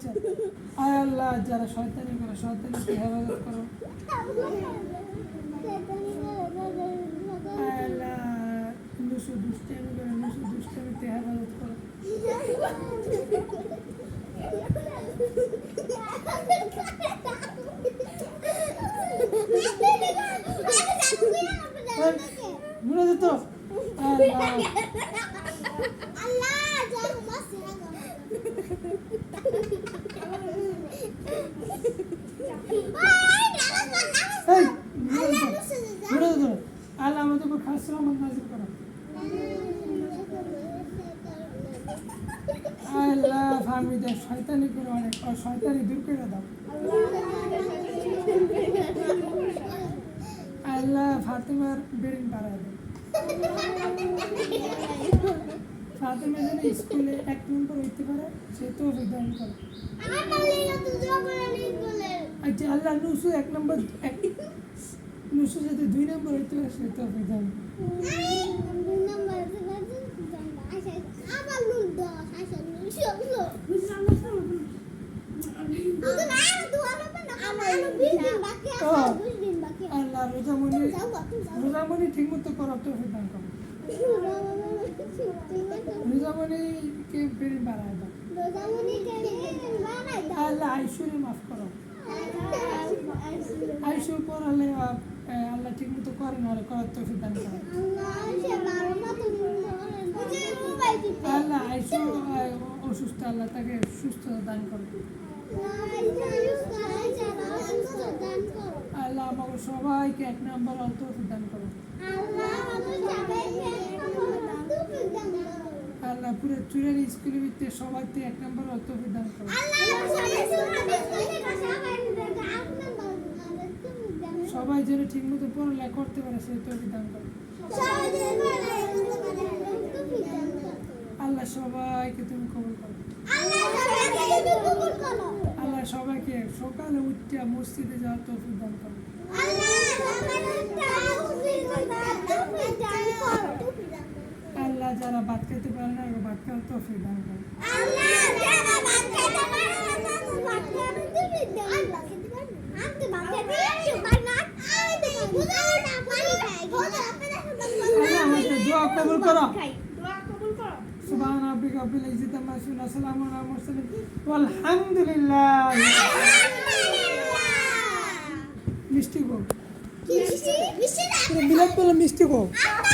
আচ্ছা আয় আল্লাহ যারা শয়তানি করে শয়তানিকে হেফাজত করো। আয় আল্লাহ নুসু দুষ্টামি করে নুসু দুষ্টামিতে হেফাজত করো। ঘুরে যেত আল্লাহ আমাদের উপর খাস রহমত নাযিল করো। আল্লাহ ফাহমিদের শয়তানি করে অনেক শয়তানি দূর করে দাও। আল্লাহ ফাতেমার বেরিন বাড়ায় দাও। ফাতেমা যেন স্কুলে 1 নম্বর হইতে পারে সে তো বিধান করো। আচ্ছা আল্লাহ নুসু 1 নম্বর নুসু যদি 2 নম্বর হইতে পারে সে তো বিধান। আল্লাহ রোজামণি ঠিক মতো করো তো বিধান করো। রোজামণিকে বেরিন বাড়ায় দাও। আল্লাহ আইসুরে মাফ করো। আইসু পড়ালে আল্লাহ ঠিক মতো করে না করার তৌফিক দান করো। আল্লাহ আইসু অসুস্থ আল্লাহ তাকে সুস্থতা দান করো। আল্লাহ আমাকে সবাইকে 1 নম্বর তৌফিক দান করো। আল্লাহ পুরো চুরের স্কুলের ভিতরে সবাইকে 1 নম্বর তৌফিক দান করো। সবাই যেন ঠিক মতো পড়ালেখা করতে পারে সেই তৌফিক দান করো। আল্লাহ সবাইকে তুমি কবুল করো। আল্লাহ সবাইকে সকালে উঠে মসজিদে যাওয়ার তৌফিক দান করো। আল্লাহ যারা ভাত খেতে পারে না ভাত খাওয়ার তৌফিক দান করো। আমাকে দোয়া কবুল করো। সুবহান রাব্বিকা রব্বিল ইজ্জাতি আম্মা ইয়াসিফুন ওয়া সালামুন আলাল মুরসালিন ওয়ালহামদুলিল্লাহ। মিষ্টি গো মিষ্টি মিষ্টি মিষ্টি মিষ্টি মিষ্টি